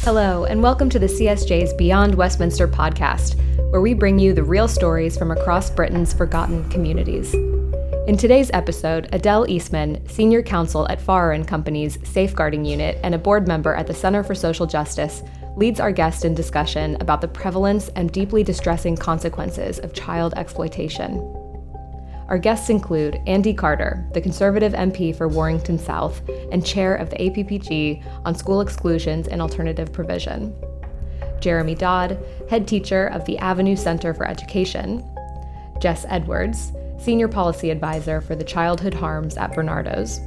Hello, and welcome to the CSJ's Beyond Westminster podcast, where we bring you the real stories from across Britain's forgotten communities. In today's episode, Adele Eastman, Senior Counsel at Farrer & Company's Safeguarding Unit and a board member at the Center for Social Justice, leads our guest in discussion about the prevalence and deeply distressing consequences of child exploitation. Our guests include Andy Carter, the Conservative MP for Warrington South and chair of the APPG on school exclusions and alternative provision; Jeremy Dodd, head teacher of the Avenue Center for Education; Jess Edwards, senior policy advisor for the Childhood Harms at Barnardo's;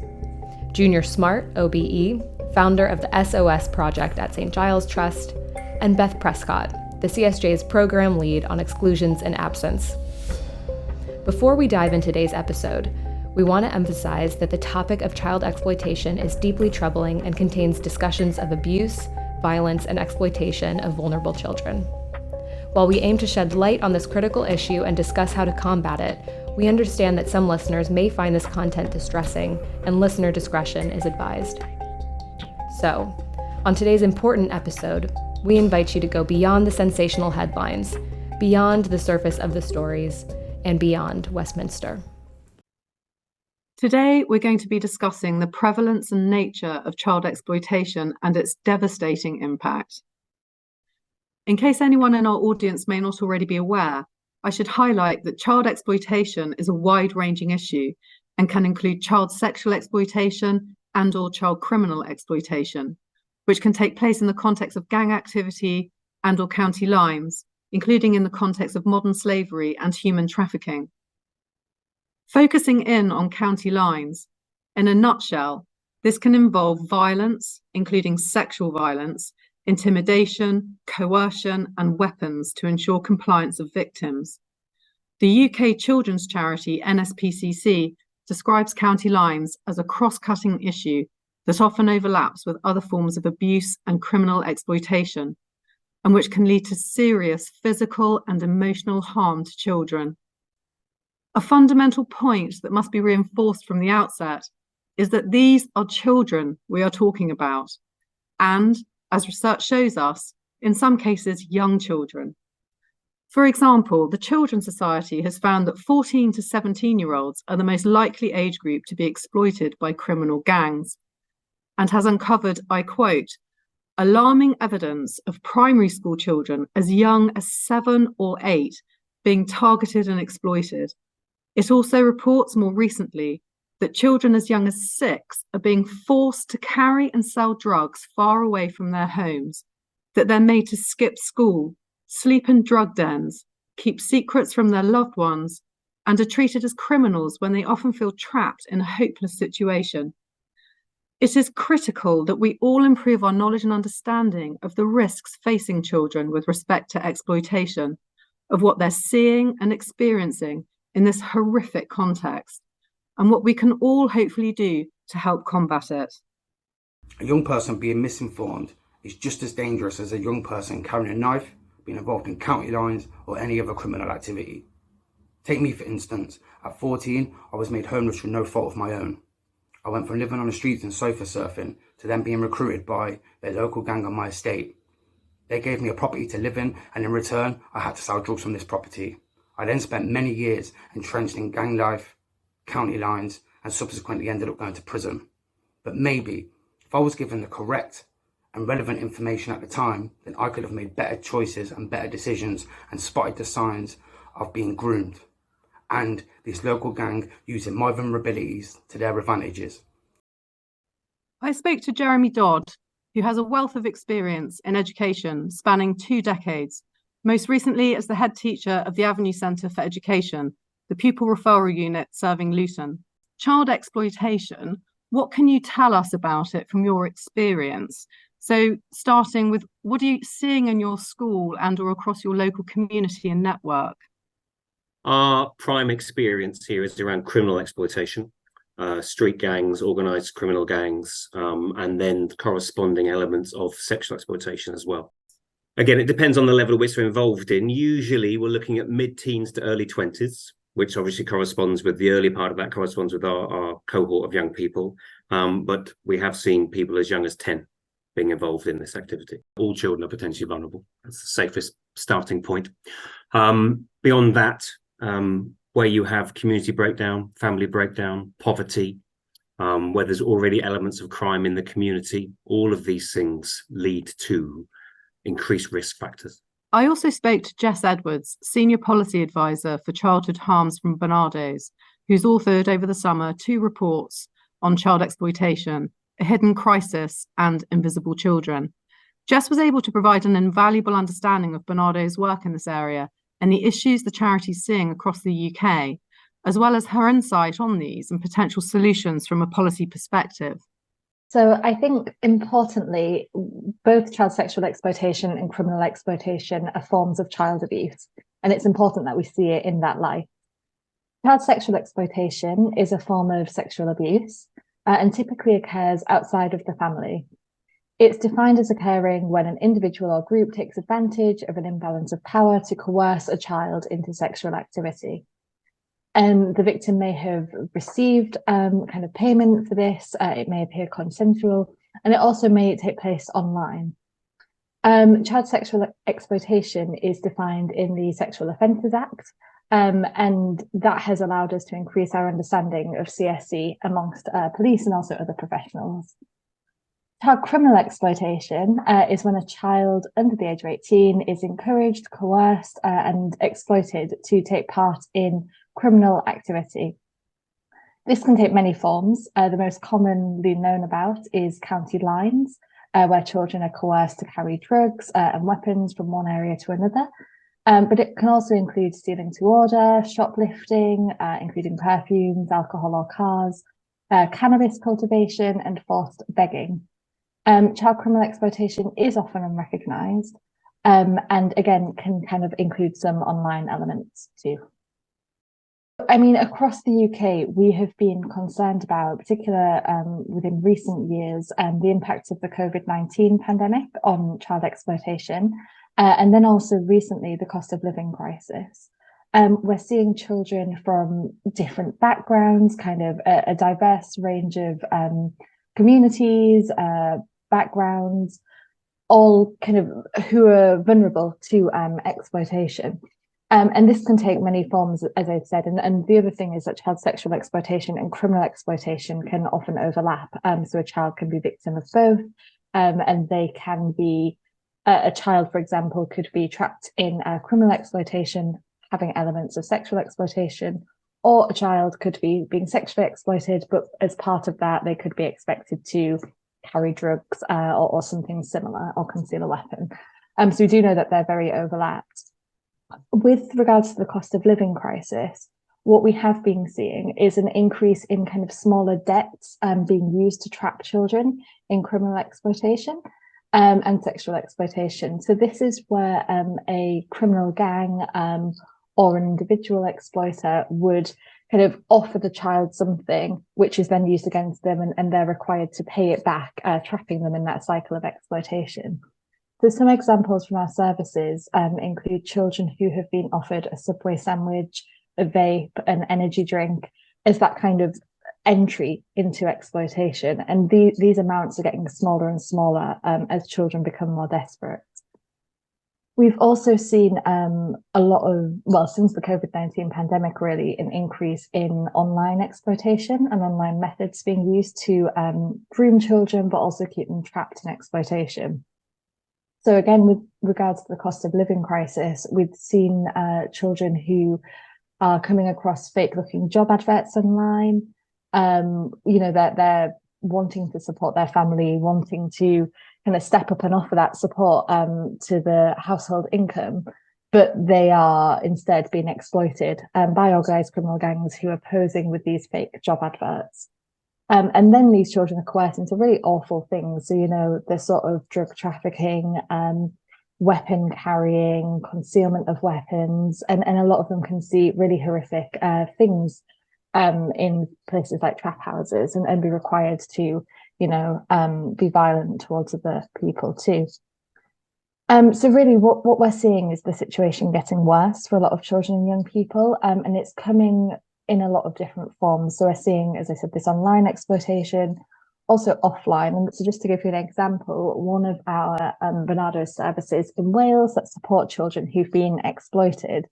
Junior Smart, OBE, founder of the SOS Project at St. Giles Trust; and Beth Prescott, the CSJ's program lead on exclusions and absence. Before we dive into today's episode, we want to emphasize that the topic of child exploitation is deeply troubling and contains discussions of abuse, violence, and exploitation of vulnerable children. While we aim to shed light on this critical issue and discuss how to combat it, we understand that some listeners may find this content distressing, and listener discretion is advised. So, on today's important episode, we invite you to go beyond the sensational headlines, beyond the surface of the stories, and beyond Westminster. Today, we're going to be discussing the prevalence and nature of child exploitation and its devastating impact. In case anyone in our audience may not already be aware, I should highlight that child exploitation is a wide-ranging issue and can include child sexual exploitation and/or child criminal exploitation, which can take place in the context of gang activity and/or county lines, including in the context of modern slavery and human trafficking. Focusing in on county lines, in a nutshell, this can involve violence, including sexual violence, intimidation, coercion, and weapons to ensure compliance of victims. The UK children's charity NSPCC describes county lines as a cross-cutting issue that often overlaps with other forms of abuse and criminal exploitation, and which can lead to serious physical and emotional harm to children. A fundamental point that must be reinforced from the outset is that these are children we are talking about, and, as research shows us, in some cases, young children. For example, the Children's Society has found that 14 to 17-year-olds are the most likely age group to be exploited by criminal gangs, and has uncovered, I quote, alarming evidence of primary school children as young as 7 or 8 being targeted and exploited. It also reports more recently that children as young as 6 are being forced to carry and sell drugs far away from their homes, that they're made to skip school, sleep in drug dens, keep secrets from their loved ones, and are treated as criminals when they often feel trapped in a hopeless situation. It is critical that we all improve our knowledge and understanding of the risks facing children with respect to exploitation, of what they're seeing and experiencing in this horrific context, and what we can all hopefully do to help combat it. A young person being misinformed is just as dangerous as a young person carrying a knife, being involved in county lines, or any other criminal activity. Take me, for instance. At 14, I was made homeless through no fault of my own. I went from living on the streets and sofa surfing to then being recruited by the local gang on my estate. They gave me a property to live in, and in return, I had to sell drugs from this property. I then spent many years entrenched in gang life, county lines, and subsequently ended up going to prison. But maybe, if I was given the correct and relevant information at the time, then I could have made better choices and better decisions and spotted the signs of being groomed, and this local gang using my vulnerabilities to their advantages. I spoke to Jeremy Dodd, who has a wealth of experience in education spanning 2 decades, most recently as the head teacher of the Avenue Center for Education, the pupil referral unit serving Luton. Child exploitation, what can you tell us about it from your experience? So starting with, what are you seeing in your school and or across your local community and network? Our prime experience here is around criminal exploitation, street gangs, organised criminal gangs, and then the corresponding elements of sexual exploitation as well. Again, it depends on the level at which we're involved in. Usually we're looking at mid-teens to early 20s, which obviously corresponds with the early part of that corresponds with our cohort of young people. But we have seen people as young as 10 being involved in this activity. All children are potentially vulnerable. That's the safest starting point. Beyond that, where you have community breakdown, family breakdown, poverty, where there's already elements of crime in the community, all of these things lead to increased risk factors. I also spoke to Jess Edwards, Senior Policy Advisor for Childhood Harms from Barnardo's, who's authored over the summer 2 reports on child exploitation, A Hidden Crisis and Invisible Children. Jess was able to provide an invaluable understanding of Barnardo's work in this area and the issues the charity's seeing across the UK, as well as her insight on these and potential solutions from a policy perspective. So I think, importantly, both child sexual exploitation and criminal exploitation are forms of child abuse, and it's important that we see it in that light. Child sexual exploitation is a form of sexual abuse and typically occurs outside of the family. It's defined as occurring when an individual or group takes advantage of an imbalance of power to coerce a child into sexual activity. The victim may have received kind of payment for this. It may appear consensual, and it also may take place online. Child sexual exploitation is defined in the Sexual Offences Act, and that has allowed us to increase our understanding of CSE amongst police and also other professionals. Child criminal exploitation is when a child under the age of 18 is encouraged, coerced, and exploited to take part in criminal activity. This can take many forms. The most commonly known about is county lines, where children are coerced to carry drugs and weapons from one area to another. But it can also include stealing to order, shoplifting, including perfumes, alcohol or cars, cannabis cultivation, and forced begging. Child criminal exploitation is often unrecognised, and again can kind of include some online elements too. I mean, across the UK, we have been concerned about, particularly within recent years, the impact of the COVID-19 pandemic on child exploitation, and then also recently the cost of living crisis. We're seeing children from different backgrounds, kind of a diverse range of communities, backgrounds, all kind of who are vulnerable to exploitation. And this can take many forms, as I've said. And the other thing is that child sexual exploitation and criminal exploitation can often overlap. So a child can be victim of both, and they can be, a child, for example, could be trapped in criminal exploitation, having elements of sexual exploitation, or a child could be being sexually exploited, but as part of that, they could be expected to carry drugs or something similar, or conceal a weapon. So we do know that they're very overlapped. With regards to the cost of living crisis, what we have been seeing is an increase in kind of smaller debts being used to trap children in criminal exploitation and sexual exploitation. So this is where a criminal gang or an individual exploiter would kind of offer the child something which is then used against them, and they're required to pay it back, trapping them in that cycle of exploitation. So some examples from our services include children who have been offered a Subway sandwich, a vape, an energy drink as that kind of entry into exploitation. And these amounts are getting smaller and smaller as children become more desperate. We've also seen a lot of, well, since the COVID-19 pandemic, really, an increase in online exploitation and online methods being used to groom children, but also keep them trapped in exploitation. So again, with regards to the cost of living crisis, we've seen children who are coming across fake-looking job adverts online. That they're wanting to support their family, wanting to kind of step up and offer that support to the household income, but they are instead being exploited by organised criminal gangs who are posing with these fake job adverts. And then these children are coerced into really awful things. So, the sort of drug trafficking, weapon carrying, concealment of weapons, and a lot of them can see really horrific things in places like trap houses and be required to, be violent towards other people too. So really what we're seeing is the situation getting worse for a lot of children and young people, and it's coming in a lot of different forms. So we're seeing, as I said, this online exploitation, also offline. And so just to give you an example, one of our Bernardo services in Wales that support children who've been exploited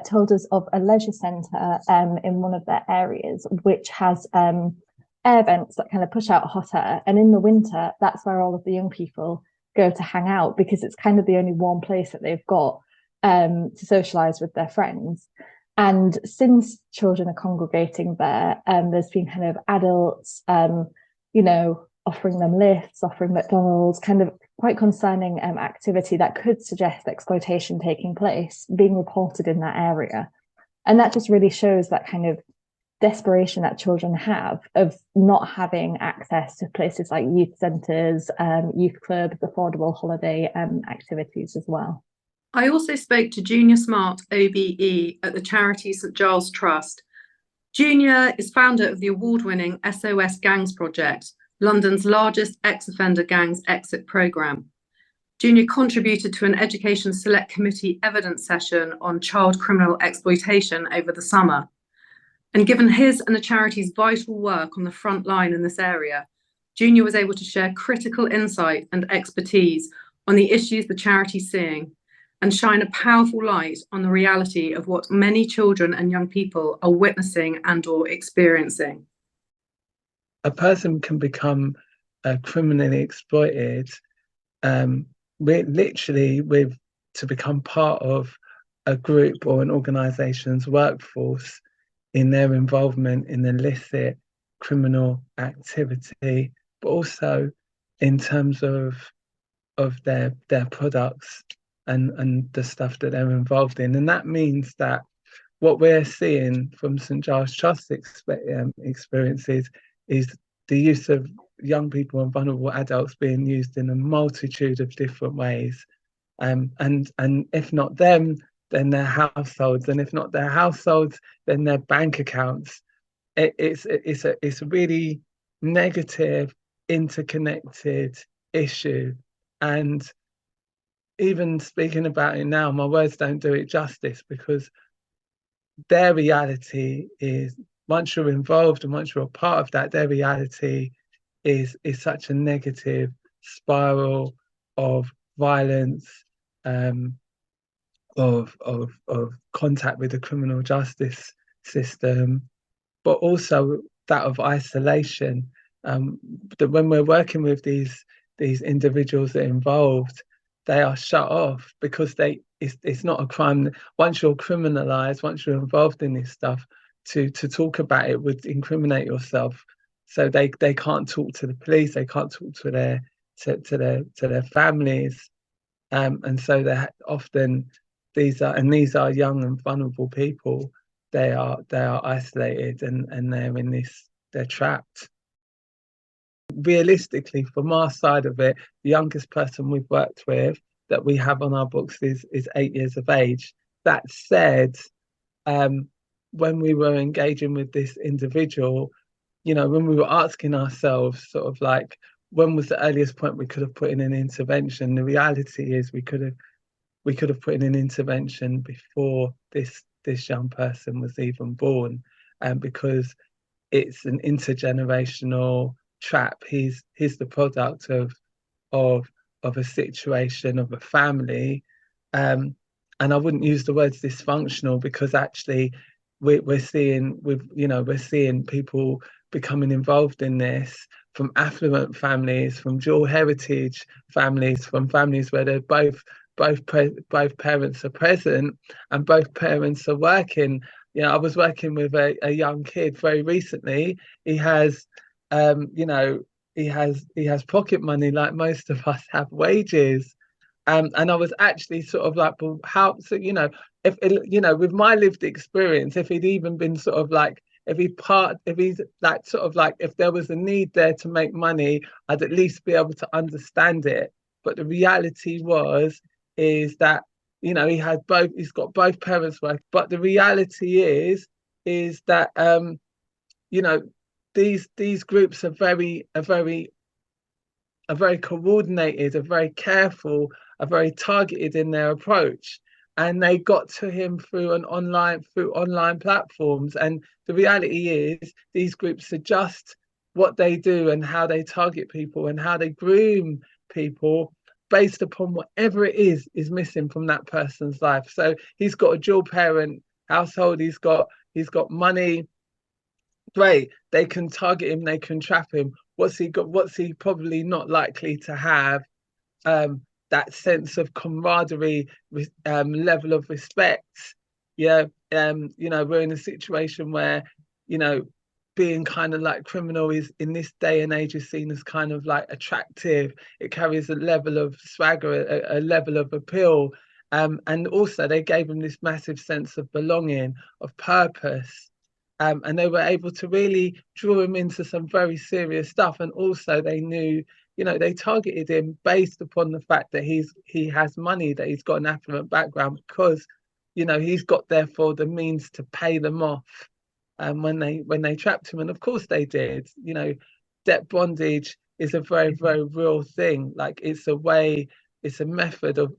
told us of a leisure centre in one of their areas, which has air vents that kind of push out hot air. And in the winter, that's where all of the young people go to hang out, because it's kind of the only warm place that they've got to socialise with their friends. And since children are congregating there, there's been kind of adults, offering them lifts, offering McDonald's, kind of quite concerning activity that could suggest exploitation taking place being reported in that area. And that just really shows that kind of desperation that children have of not having access to places like youth centres, youth clubs, affordable holiday activities as well. I also spoke to Junior Smart OBE at the charity St Giles Trust. Junior is founder of the award-winning SOS Gangs Project, London's largest ex-offender gangs exit programme. Junior contributed to an Education Select Committee evidence session on child criminal exploitation over the summer. And given his and the charity's vital work on the front line in this area, Junior was able to share critical insight and expertise on the issues the charity's seeing and shine a powerful light on the reality of what many children and young people are witnessing and or experiencing. A person can become criminally exploited to become part of a group or an organisation's workforce in their involvement in illicit criminal activity, but also in terms of their products and the stuff that they're involved in. And that means that what we're seeing from St Giles Trust experiences is the use of young people and vulnerable adults being used in a multitude of different ways. And if not them, then their households, and if not their households, then their bank accounts. It's a really negative, interconnected issue. And even speaking about it now, my words don't do it justice, because their reality is, once you're involved and once you're a part of that, their reality is such a negative spiral of violence, of contact with the criminal justice system, but also that of isolation. That when we're working with these individuals that are involved, they are shut off because it's not a crime. Once you're criminalized, once you're involved in this stuff, to talk about it would incriminate yourself. So they can't talk to the police, they can't talk to their families, and so they're often these are young and vulnerable people. They are isolated and they're trapped. Realistically, from our side of it, the youngest person we've worked with that we have on our books is 8 years of age. That said, when we were engaging with this individual, when we were asking ourselves sort of like, when was the earliest point we could have put in an intervention? The reality is we could have put in an intervention before this young person was even born, because it's an intergenerational trap. He's the product of a situation, of a family, and I wouldn't use the words dysfunctional, because actually we're seeing people becoming involved in this from affluent families, from dual heritage families, from families where they're both parents are present and both parents are working. I was working with a young kid very recently. He has he has pocket money, like most of us have wages, and I was actually sort of like, well, how? So if with my lived experience, if he'd even been sort of like, if there was a need there to make money, I'd at least be able to understand it. But the reality is that he's got both parents work. But the reality is that these groups are very coordinated, are very careful, are very targeted in their approach, and they got to him through online platforms. And the reality is these groups are just what they do and how they target people and how they groom people based upon whatever it is missing from that person's life. So he's got a dual parent household, he's got money. Great, they can target him, they can trap him. What's he got? What's he probably not likely to have? That sense of camaraderie, level of respect. Yeah, we're in a situation where, being kind of like criminal is in this day and age is seen as kind of like attractive. It carries a level of swagger, a level of appeal. And also they gave him this massive sense of belonging, of purpose. And they were able to really draw him into some very serious stuff. And also they knew, they targeted him based upon the fact that he has money, that he's got an affluent background, because, he's got therefore the means to pay them off. When they trapped him, and of course they did. Debt bondage is a very, very real thing. Like it's a method of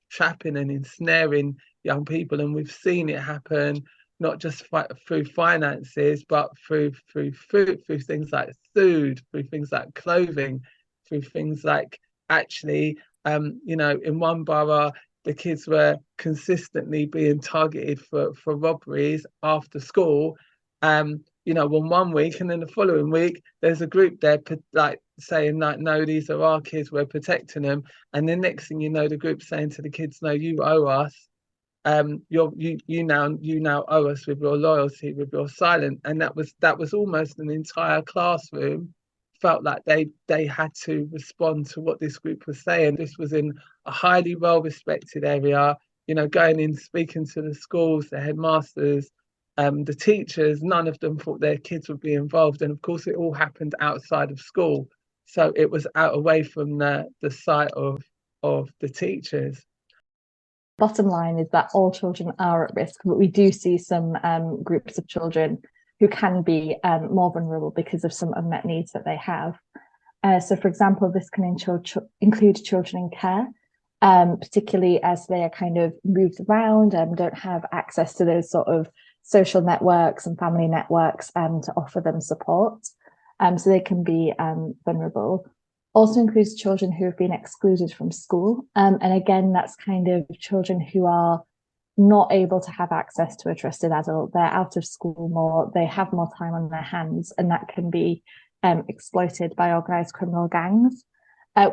trapping and ensnaring young people, and we've seen it happen not just through finances, but through food, through things like food, through things like clothing, through things like actually, in one borough, the kids were consistently being targeted for robberies after school. One week, and then the following week, there's a group there like saying like, no, these are our kids, we're protecting them. And the next thing you know, the group's saying to the kids, no, you owe us. You now owe us with your loyalty, with your silence. And that was almost an entire classroom felt like they had to respond to what this group was saying. This was in a highly well-respected area, going in, speaking to the schools, the headmasters, the teachers. None of them thought their kids would be involved. And of course, it all happened outside of school. So it was out away from the sight of the teachers. Bottom line is that all children are at risk, but we do see some groups of children who can be more vulnerable because of some unmet needs that they have. So, for example, this can include children in care, particularly as they are kind of moved around and don't have access to those sort of social networks and family networks to offer them support. So they can be vulnerable. Also includes children who have been excluded from school. And again, that's kind of children who are not able to have access to a trusted adult. They're out of school more, they have more time on their hands, and that can be exploited by organised criminal gangs.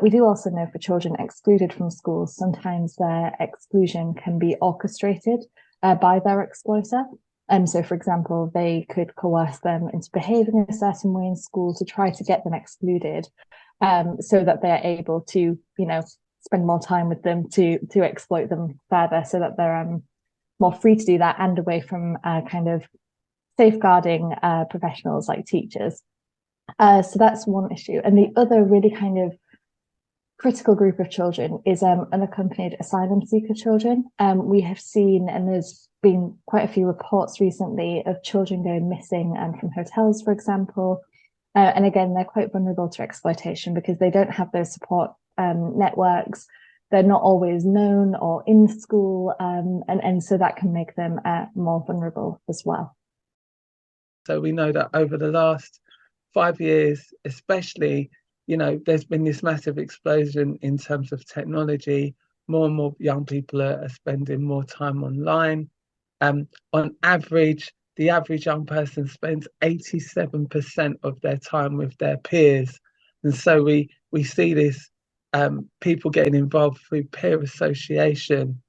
We do also know for children excluded from schools, sometimes their exclusion can be orchestrated by their exploiter. So, for example, they could coerce them into behaving a certain way in school to try to get them excluded, so that they are able to, spend more time with them to exploit them further, so that they're more free to do that and away from kind of safeguarding professionals like teachers. So that's one issue. And the other really kind of critical group of children is unaccompanied asylum seeker children. We have seen, and there's been quite a few reports recently of children going missing from hotels, for example. And again, they're quite vulnerable to exploitation because they don't have those support networks. They're not always known or in school, and so that can make them more vulnerable as well. So we know that over the last 5 years, especially, there's been this massive explosion in terms of technology. More and more young people are spending more time online. On average, the average young person spends 87% of their time with their peers. And so we see this, people getting involved through peer association,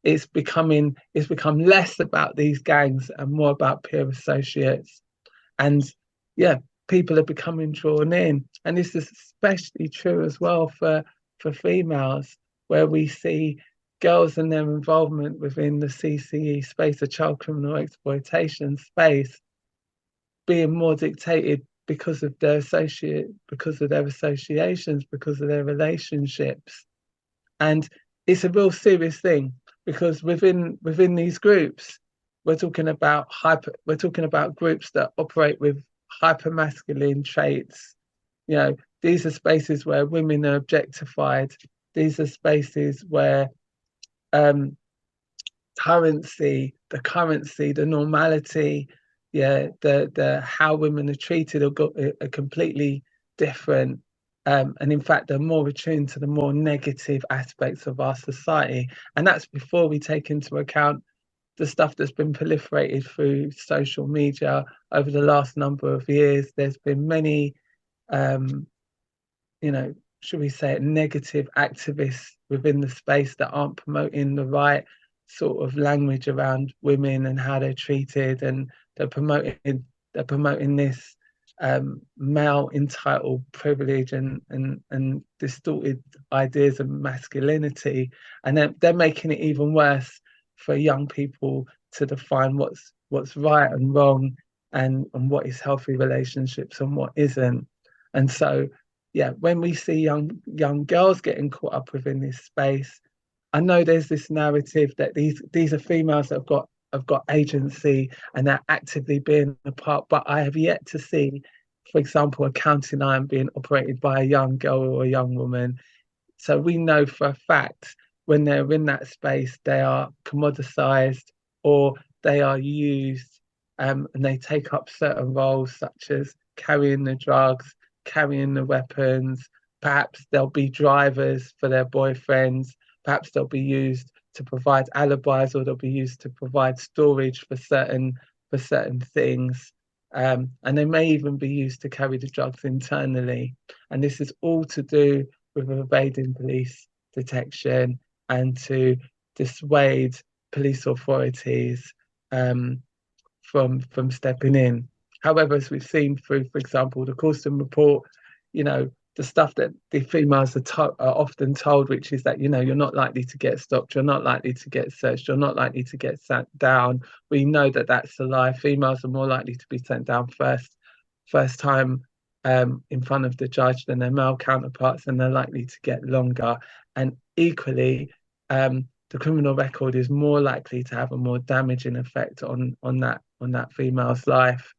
it's become less about these gangs and more about peer associates. And people are becoming drawn in. And this is especially true as well for females, where we see girls and their involvement within the CCE space, the child criminal exploitation space, being more dictated because of their associations, because of their relationships. And it's a real serious thing, because within these groups, we're talking about groups that operate with hypermasculine traits. These are spaces where women are objectified. These are spaces where the normality, the how women are treated are completely different. And in fact, they're more attuned to the more negative aspects of our society. And that's before we take into account the stuff that's been proliferated through social media over the last number of years. There's been many, should we say it, negative activists within the space that aren't promoting the right sort of language around women and how they're treated, and they're promoting this male entitled privilege and distorted ideas of masculinity, and they're making it even worse for young people to define what's right and wrong, and what is healthy relationships and what isn't. And so when we see young girls getting caught up within this space, I know there's this narrative that these are females that have got agency and they're actively being a part, but I have yet to see, for example, a counting iron being operated by a young girl or a young woman. So we know for a fact when they're in that space, they are commoditized or they are used, and they take up certain roles such as carrying the drugs, carrying the weapons. Perhaps they'll be drivers for their boyfriends. Perhaps they'll be used to provide alibis, or they'll be used to provide storage for certain things. And they may even be used to carry the drugs internally. And this is all to do with evading police detection and to dissuade police authorities from stepping in. However, as we've seen through, for example, the Counsel report, the stuff that the females are often told, which is that, you're not likely to get stopped, you're not likely to get searched, you're not likely to get sat down. We know that that's a lie. Females are more likely to be sent down first time in front of the judge than their male counterparts, and they're likely to get longer. And equally, the criminal record is more likely to have a more damaging effect on that female's life,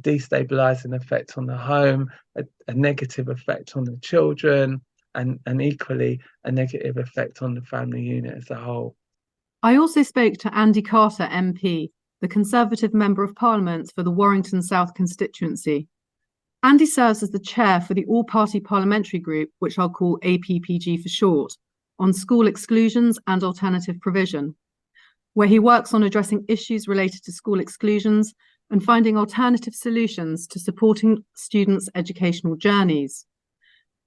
destabilizing effect on the home, a negative effect on the children, and equally a negative effect on the family unit as a whole. I also spoke to Andy Carter MP, the Conservative Member of Parliament for the Warrington South constituency. Andy serves as the chair for the all-party parliamentary group, which I'll call APPG for short, on school exclusions and alternative provision, where he works on addressing issues related to school exclusions and finding alternative solutions to supporting students' educational journeys.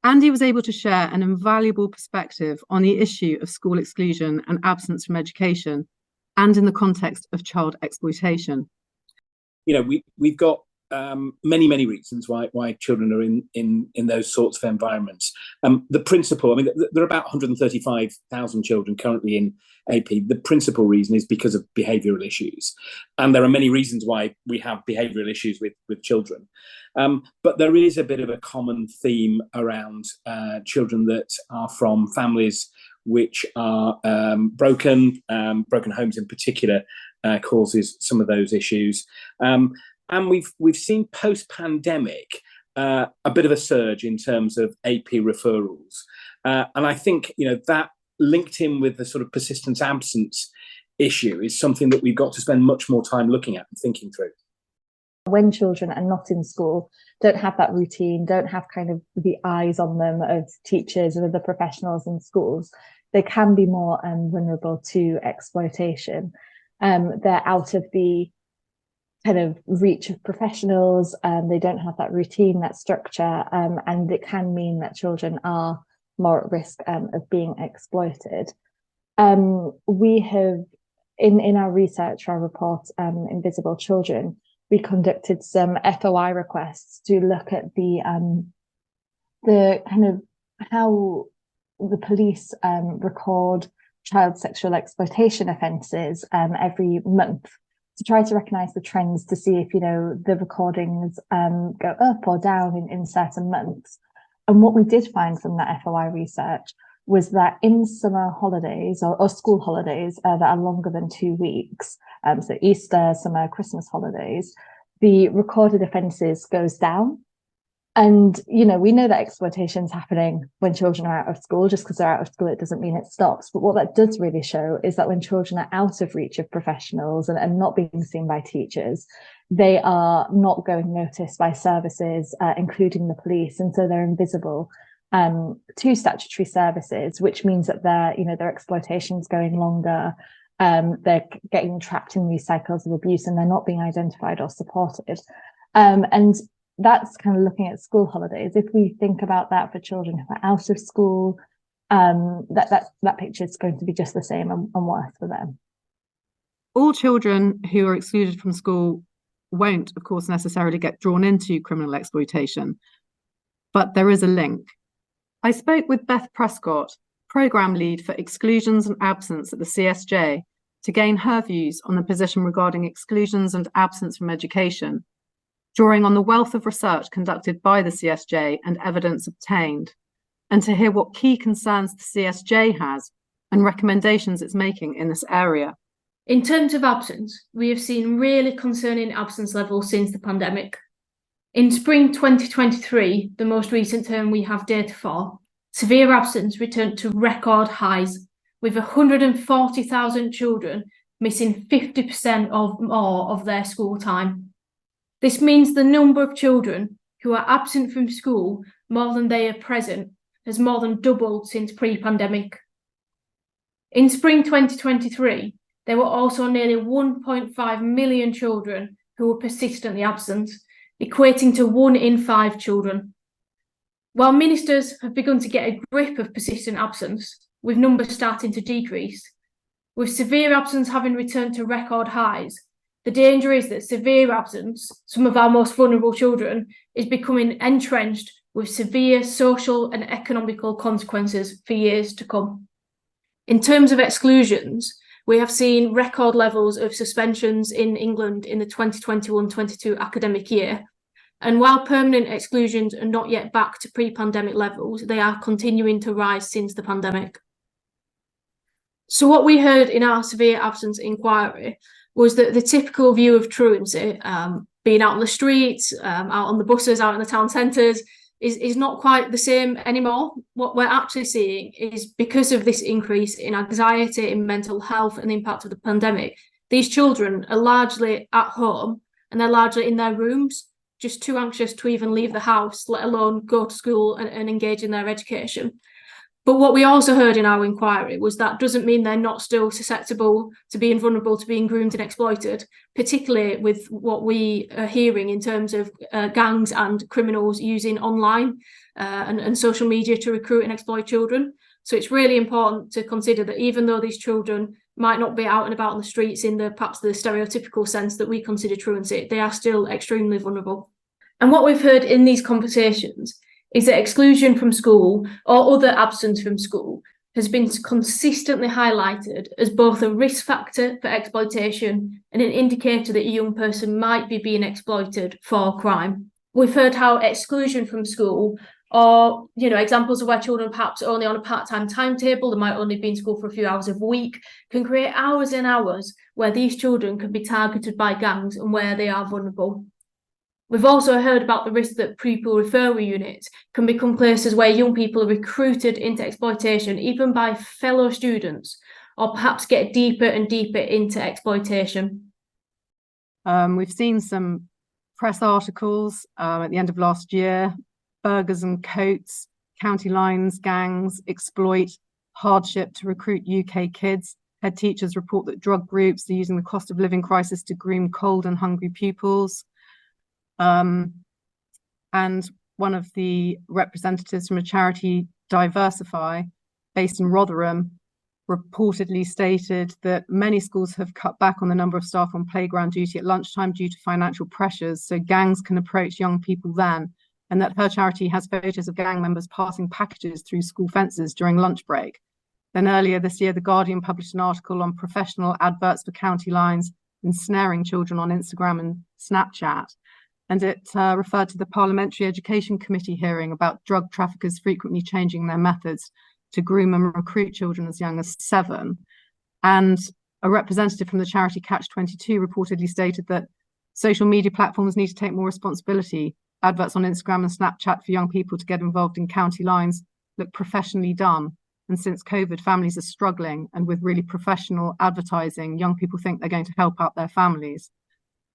Andy was able to share an invaluable perspective on the issue of school exclusion and absence from education, and in the context of child exploitation. We've got many reasons why children are in those sorts of environments. The principal, there are about 135,000 children currently in AP. The principal reason is because of behavioural issues, and there are many reasons why we have behavioural issues with children. But there is a bit of a common theme around children that are from families which are broken homes in particular causes some of those issues. And we've seen post-pandemic a bit of a surge in terms of AP referrals. And I think, that linked in with the sort of persistent absence issue is something that we've got to spend much more time looking at and thinking through. When children are not in school, don't have that routine, don't have kind of the eyes on them of teachers and other professionals in schools, they can be more vulnerable to exploitation. They're out of the kind of reach of professionals, they don't have that routine, that structure, and it can mean that children are more at risk of being exploited. We have, in our research, our report, Invisible Children, we conducted some FOI requests to look at the kind of how the police record child sexual exploitation offences every month, to try to recognise the trends, to see if, the recordings go up or down in certain months. And what we did find from that FOI research was that in summer holidays or school holidays that are longer than 2 weeks, so Easter, summer, Christmas holidays, the recorded offences goes down. And, we know that exploitation is happening when children are out of school. Just because they're out of school, it doesn't mean it stops. But what that does really show is that when children are out of reach of professionals and not being seen by teachers, they are not going noticed by services, including the police, and so they're invisible to statutory services, which means that their exploitation is going longer. They're getting trapped in these cycles of abuse, and they're not being identified or supported. And that's kind of looking at school holidays. If we think about that for children who are out of school, that picture is going to be just the same and worse for them. All children who are excluded from school won't, of course, necessarily get drawn into criminal exploitation, but there is a link. I spoke with Beth Prescott, Programme Lead for Exclusions and Absence at the CSJ, to gain her views on the position regarding exclusions and absence from education, drawing on the wealth of research conducted by the CSJ and evidence obtained, and to hear what key concerns the CSJ has and recommendations it's making in this area. In terms of absence, we have seen really concerning absence levels since the pandemic. In spring 2023, the most recent term we have data for, severe absence returned to record highs, with 140,000 children missing 50% or more of their school time. This means the number of children who are absent from school more than they are present has more than doubled since pre-pandemic. In spring 2023, there were also nearly 1.5 million children who were persistently absent, equating to 1 in 5 children. While ministers have begun to get a grip of persistent absence, with numbers starting to decrease, with severe absence having returned to record highs, the danger is that severe absence, some of our most vulnerable children, is becoming entrenched with severe social and economical consequences for years to come. In terms of exclusions, we have seen record levels of suspensions in England in the 2021-22 academic year. And while permanent exclusions are not yet back to pre-pandemic levels, they are continuing to rise since the pandemic. So what we heard in our severe absence inquiry was that the typical view of truancy, being out on the streets, out on the buses, out in the town centres, is not quite the same anymore. What we're actually seeing is, because of this increase in anxiety, in mental health and the impact of the pandemic, these children are largely at home and they're largely in their rooms, just too anxious to even leave the house, let alone go to school and engage in their education. But what we also heard in our inquiry was that doesn't mean they're not still susceptible to being vulnerable to being groomed and exploited, particularly with what we are hearing in terms of gangs and criminals using online and social media to recruit and exploit children. So it's really important to consider that even though these children might not be out and about on the streets in perhaps the stereotypical sense that we consider truancy, they are still extremely vulnerable. And what we've heard in these conversations is that exclusion from school or other absence from school has been consistently highlighted as both a risk factor for exploitation and an indicator that a young person might be being exploited for crime. We've heard how exclusion from school, or examples of where children perhaps only on a part-time timetable, they might only be in school for a few hours a week, can create hours and hours where these children can be targeted by gangs and where they are vulnerable. We've also heard about the risk that pupil referral units can become places where young people are recruited into exploitation, even by fellow students, or perhaps get deeper and deeper into exploitation. We've seen some press articles at the end of last year. Burgers and coats, county lines, gangs exploit hardship to recruit UK kids. Head teachers report that drug groups are using the cost of living crisis to groom cold and hungry pupils. And one of the representatives from a charity, Diversify, based in Rotherham, reportedly stated that many schools have cut back on the number of staff on playground duty at lunchtime due to financial pressures, so gangs can approach young people then, and that her charity has photos of gang members passing packages through school fences during lunch break. Then earlier this year, The Guardian published an article on professional adverts for county lines ensnaring children on Instagram and Snapchat. And it referred to the Parliamentary Education Committee hearing about drug traffickers frequently changing their methods to groom and recruit children as young as 7. And a representative from the charity Catch-22 reportedly stated that social media platforms need to take more responsibility. Adverts on Instagram and Snapchat for young people to get involved in county lines look professionally done. And since COVID, families are struggling. And with really professional advertising, young people think they're going to help out their families.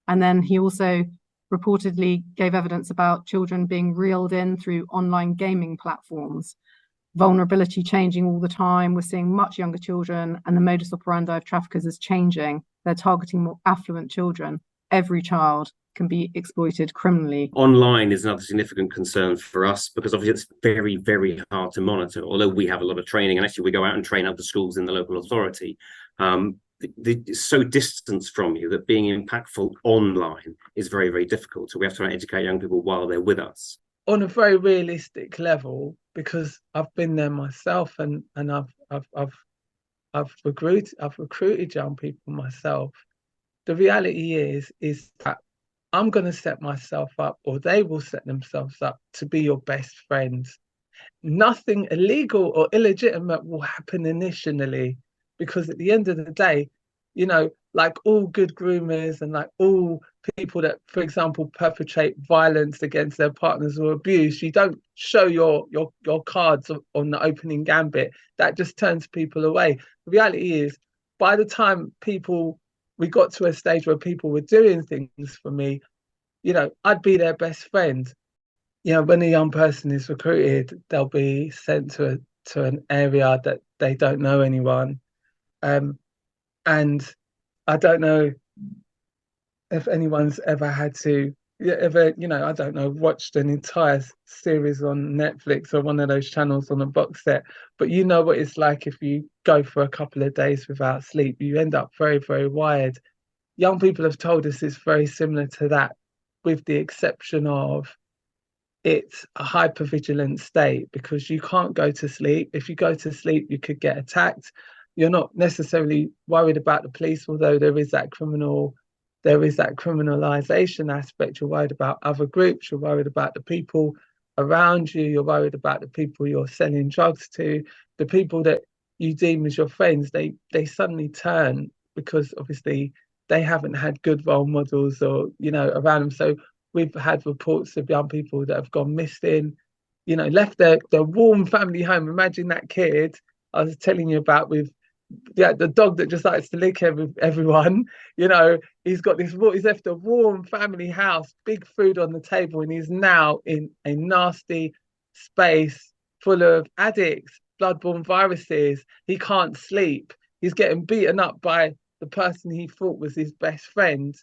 And then he also reportedly gave evidence about children being reeled in through online gaming platforms. Vulnerability changing all the time. We're seeing much younger children, and the modus operandi of traffickers is changing. They're targeting more affluent children. Every child can be exploited criminally. Online is another significant concern for us because obviously it's very, very hard to monitor, although we have a lot of training, and actually we go out and train other schools in the local authority. It's so distanced from you that being impactful online is very, very difficult. So we have to educate young people while they're with us. On a very realistic level, because I've been there myself, and I've recruited young people myself. The reality is that I'm going to set myself up, or they will set themselves up to be your best friends. Nothing illegal or illegitimate will happen initially, because at the end of the day, you know, like all good groomers and like all people that, for example, perpetrate violence against their partners or abuse, you don't show your cards on the opening gambit. That just turns people away. The reality is, by the time we got to a stage where people were doing things for me, you know, I'd be their best friend. You know, when a young person is recruited, they'll be sent to an area that they don't know anyone. And I don't know if anyone's ever had to, I don't know, watched an entire series on Netflix or one of those channels on a box set, but you know what it's like if you go for a couple of days without sleep. You end up very, very wired. Young people have told us it's very similar to that, with the exception of it's a hypervigilant state, because you can't go to sleep. If you go to sleep, you could get attacked. You're not necessarily worried about the police, although there is that criminalization aspect. You're worried about other groups. You're worried about the people around you. You're worried about the people you're selling drugs to. The people that you deem as your friends, they suddenly turn, because obviously they haven't had good role models or, you know, around them. So we've had reports of young people that have gone missing, you know, left their warm family home. Imagine that kid I was telling you about, with the dog that just likes to lick everyone. You know, he's left a warm family house, big food on the table, and he's now in a nasty space full of addicts, bloodborne viruses. He can't sleep. He's getting beaten up by the person he thought was his best friend,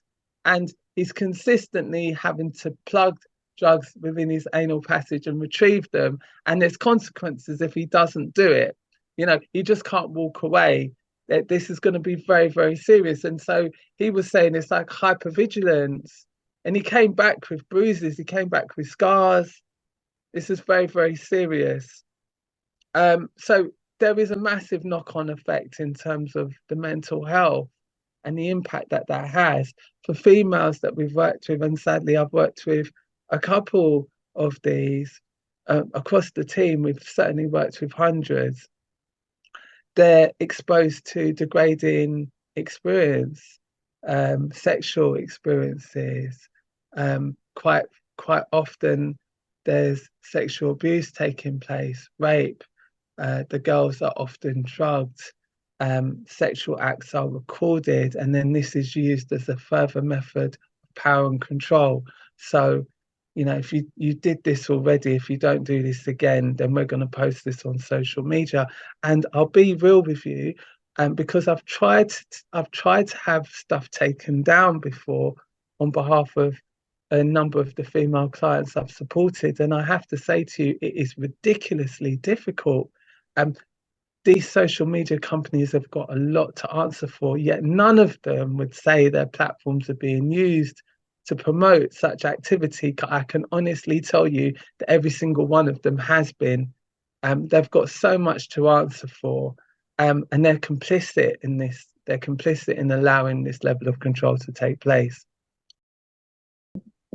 and he's consistently having to plug drugs within his anal passage and retrieve them, and there's consequences if he doesn't do it. You know, he just can't walk away. This is going to be very, very serious. And so he was saying it's like hypervigilance, and he came back with bruises. He came back with scars. This is very, very serious. So there is a massive knock-on effect in terms of the mental health and the impact that has for females that we've worked with. And sadly, I've worked with a couple of these across the team. We've certainly worked with hundreds. They're exposed to degrading experience, sexual experiences. Quite often there's sexual abuse taking place, rape. The girls are often drugged. Sexual acts are recorded, and then this is used as a further method of power and control. So, you know, if you did this already, if you don't do this again, then we're going to post this on social media. And I'll be real with you, because I've tried to have stuff taken down before on behalf of a number of the female clients I've supported, and I have to say to you, it is ridiculously difficult. These social media companies have got a lot to answer for, yet none of them would say their platforms are being used to promote such activity. I can honestly tell you that every single one of them has been. They've got so much to answer for, and they're complicit in this. They're complicit in allowing this level of control to take place.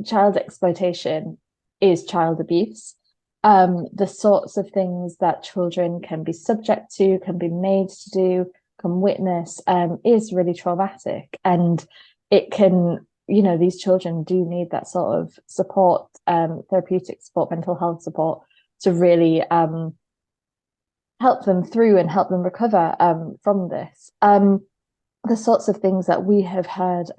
Child exploitation is child abuse. The sorts of things that children can be subject to, can be made to do, can witness, is really traumatic. And it can, you know, these children do need that sort of support, therapeutic support, mental health support, to really help them through and help them recover from this. the sorts of things that we have heard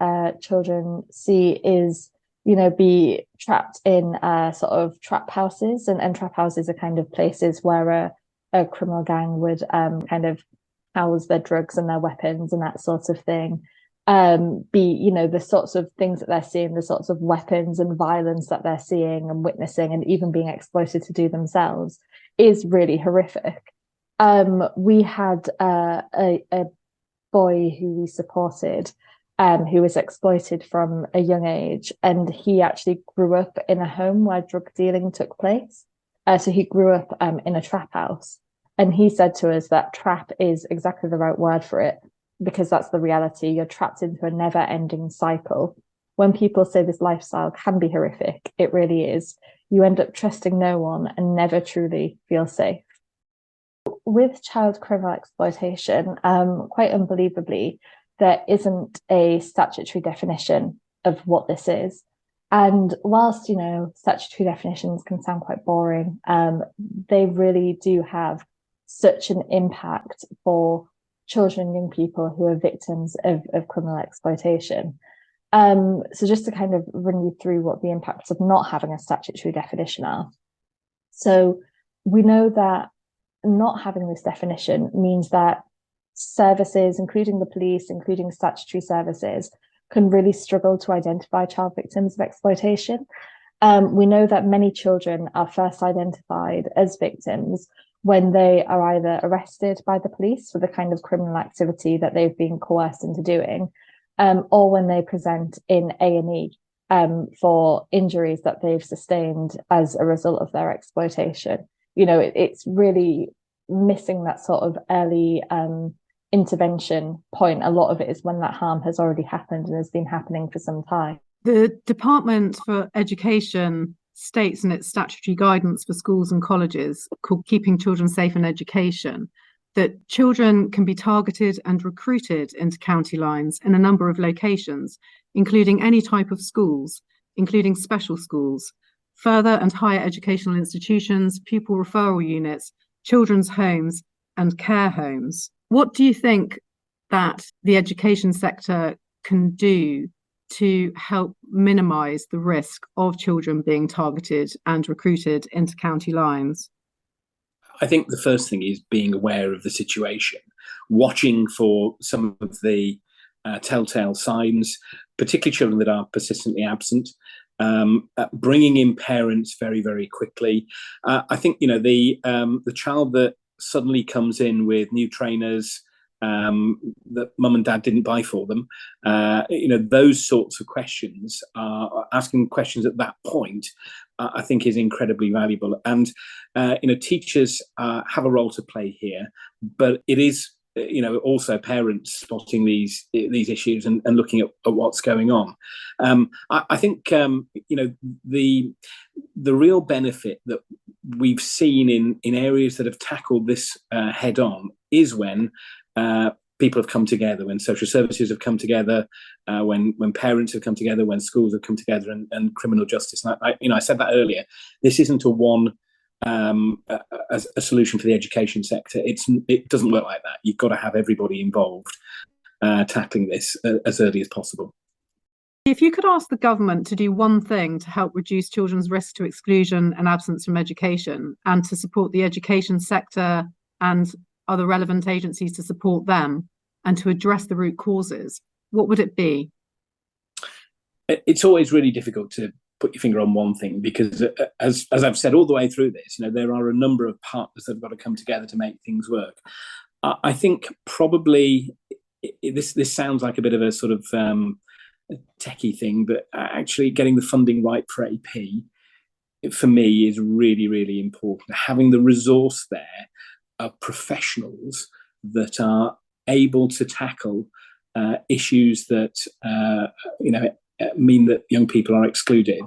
children see is, be trapped in sort of trap houses, and trap houses are kind of places where a criminal gang would kind of house their drugs and their weapons and that sort of thing. The sorts of things that they're seeing, the sorts of weapons and violence that they're seeing and witnessing and even being exploited to do themselves is really horrific. We had a boy who we supported who was exploited from a young age, and he actually grew up in a home where drug dealing took place. So he grew up in a trap house, and he said to us that trap is exactly the right word for it, because that's the reality. You're trapped into a never-ending cycle. When people say this lifestyle can be horrific, it really is. You end up trusting no one and never truly feel safe. With child criminal exploitation, quite unbelievably, there isn't a statutory definition of what this is. And whilst, statutory definitions can sound quite boring, they really do have such an impact for children and young people who are victims of criminal exploitation. So just to kind of run you through what the impacts of not having a statutory definition are. So we know that not having this definition means that services, including the police, including statutory services, can really struggle to identify child victims of exploitation. We know that many children are first identified as victims when they are either arrested by the police for the kind of criminal activity that they've been coerced into doing, or when they present in A&E for injuries that they've sustained as a result of their exploitation. It's really missing that sort of early intervention point. A lot of it is when that harm has already happened and has been happening for some time. The Department for Education states in its statutory guidance for schools and colleges, called Keeping Children Safe in Education, that children can be targeted and recruited into county lines in a number of locations, including any type of schools, including special schools, further and higher educational institutions, pupil referral units, children's homes, and care homes. What do you think that the education sector can do to help minimise the risk of children being targeted and recruited into county lines? I think the first thing is being aware of the situation, watching for some of the telltale signs, particularly children that are persistently absent, bringing in parents very, very quickly. I think, the child that suddenly comes in with new trainers that mum and dad didn't buy for them, those sorts of questions, asking questions at that point, I think is incredibly valuable. And, teachers have a role to play here, but it is, also parents spotting these issues and looking at what's going on. I think, the real benefit that we've seen in areas that have tackled this head on is when people have come together, when social services have come together, when parents have come together, when schools have come together, and criminal justice. And I said that earlier. This isn't a solution for the education sector. It doesn't work like that. You've got to have everybody involved tackling this as early as possible. If you could ask the government to do one thing to help reduce children's risk to exclusion and absence from education, and to support the education sector and other relevant agencies to support them, and to address the root causes, what would it be? It's always really difficult to put your finger on one thing, because as I've said all the way through this, there are a number of partners that have got to come together to make things work. I think probably this sounds like a bit of a sort of techie thing, but actually getting the funding right for AP, for me, is really, really important. Having the resource there of professionals that are able to tackle issues that mean that young people are excluded.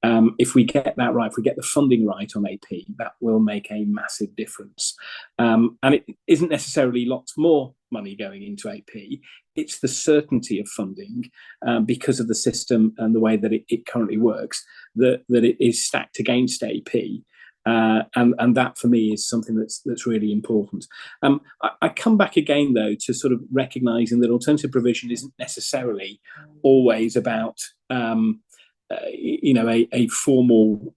If we get that right, if we get the funding right on AP, that will make a massive difference. And it isn't necessarily lots more money going into AP. It's the certainty of funding, because of the system and the way that it currently works, that it is stacked against AP. And that for me is something that's really important. I come back again though to sort of recognising that alternative provision isn't necessarily always about a formal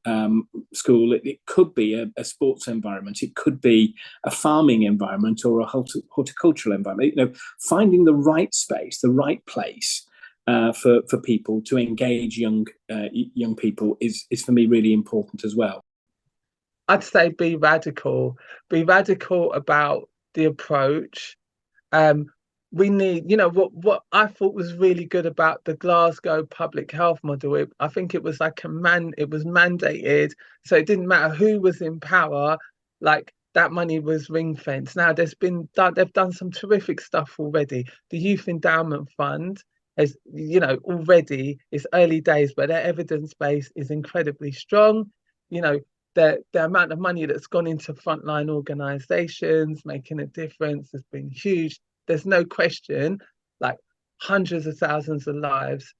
school. It could be a sports environment, it could be a farming environment or a horticultural environment. Finding the right space, the right place for people to engage young people is for me really important as well. I'd say be radical about the approach. We need, what I thought was really good about the Glasgow public health model. I think it was like it was mandated, so it didn't matter who was in power. Like that money was ring fenced. Now they've done some terrific stuff already. The Youth Endowment Fund has, already it's early days, but their evidence base is incredibly strong. The amount of money that's gone into frontline organisations making a difference has been huge. There's no question, like hundreds of thousands of lives,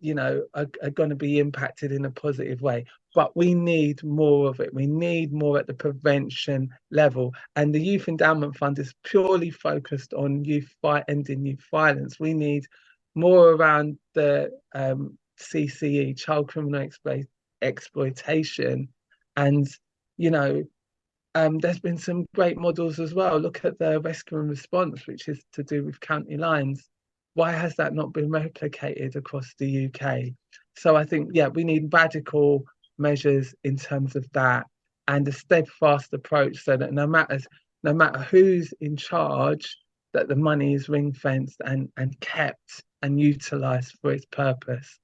are going to be impacted in a positive way. But we need more of it. We need more at the prevention level. And the Youth Endowment Fund is purely focused on ending youth violence. We need more around the CCE, child criminal exploitation. And, there's been some great models as well. Look at the rescue and response, which is to do with county lines. Why has that not been replicated across the UK? So I think, we need radical measures in terms of that and a steadfast approach so that no matter who's in charge, that the money is ring fenced and kept and utilised for its purpose.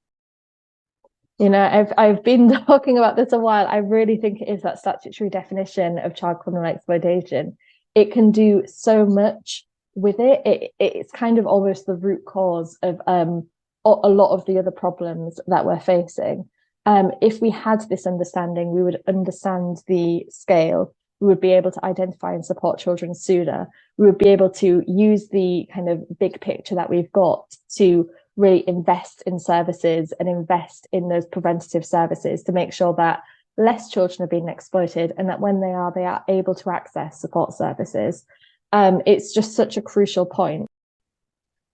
I've been talking about this a while. I really think it is that statutory definition of child criminal exploitation. It can do so much with it. It's kind of almost the root cause of a lot of the other problems that we're facing. If we had this understanding, we would understand the scale. We would be able to identify and support children sooner. We would be able to use the kind of big picture that we've got to really invest in services and invest in those preventative services to make sure that less children are being exploited and that when they are able to access support services. It's just such a crucial point.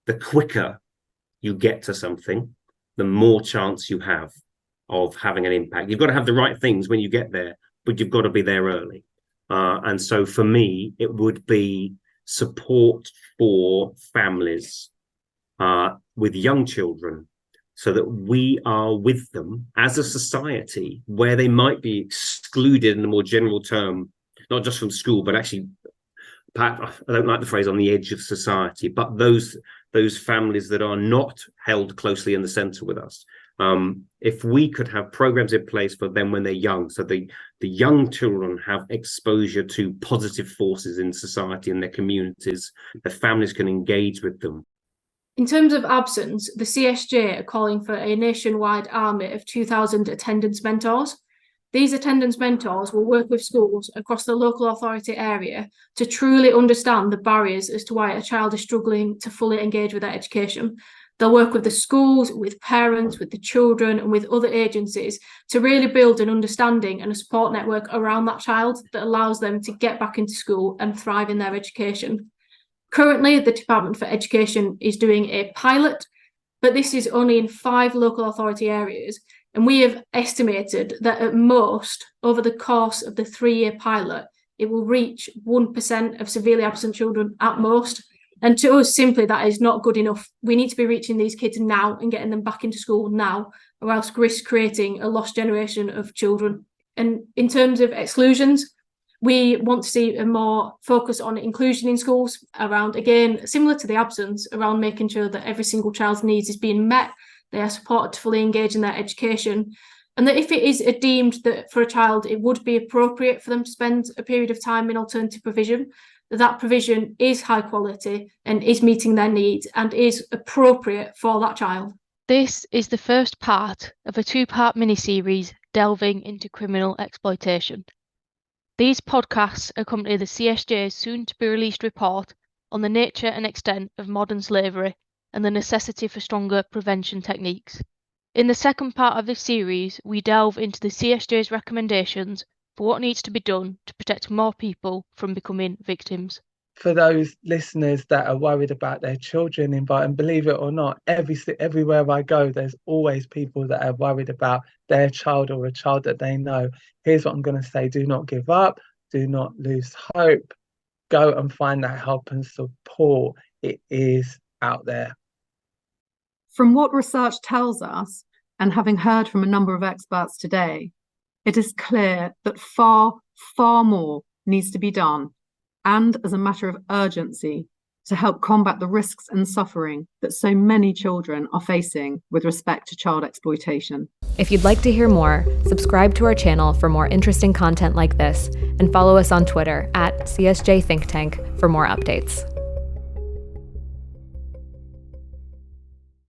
The quicker you get to something, the more chance you have of having an impact. You've got to have the right things when you get there, but you've got to be there early. And so for me, it would be support for families with young children so that we are with them as a society where they might be excluded in a more general term, not just from school, but actually, perhaps, I don't like the phrase on the edge of society, but those families that are not held closely in the centre with us. If we could have programs in place for them when they're young, so the young children have exposure to positive forces in society and their communities, the families can engage with them. In terms of absence, the CSJ are calling for a nationwide army of 2,000 attendance mentors. These attendance mentors will work with schools across the local authority area to truly understand the barriers as to why a child is struggling to fully engage with their education. They'll work with the schools, with parents, with the children, and with other agencies to really build an understanding and a support network around that child that allows them to get back into school and thrive in their education. Currently, the Department for Education is doing a pilot, but this is only in 5 local authority areas. And we have estimated that at most, over the course of the 3-year pilot, it will reach 1% of severely absent children at most. And to us, simply, that is not good enough. We need to be reaching these kids now and getting them back into school now, or else risk creating a lost generation of children. And in terms of exclusions, we want to see a more focus on inclusion in schools around, again, similar to the absence, around making sure that every single child's needs is being met, they are supported to fully engage in their education, and that if it is deemed that for a child it would be appropriate for them to spend a period of time in alternative provision, that provision is high quality and is meeting their needs and is appropriate for that child. This is the first part of a 2-part mini-series delving into criminal exploitation. These podcasts accompany the CSJ's soon-to-be-released report on the nature and extent of modern slavery and the necessity for stronger prevention techniques. In the second part of this series, we delve into the CSJ's recommendations for what needs to be done to protect more people from becoming victims. For those listeners that are worried about their children involved, and believe it or not, everywhere I go, there's always people that are worried about their child or a child that they know. Here's what I'm going to say: do not give up, do not lose hope. Go and find that help and support. It is out there. From what research tells us, and having heard from a number of experts today, it is clear that far, far more needs to be done, and as a matter of urgency, to help combat the risks and suffering that so many children are facing with respect to child exploitation. If you'd like to hear more, subscribe to our channel for more interesting content like this, and follow us on Twitter @CSJ Think Tank for more updates.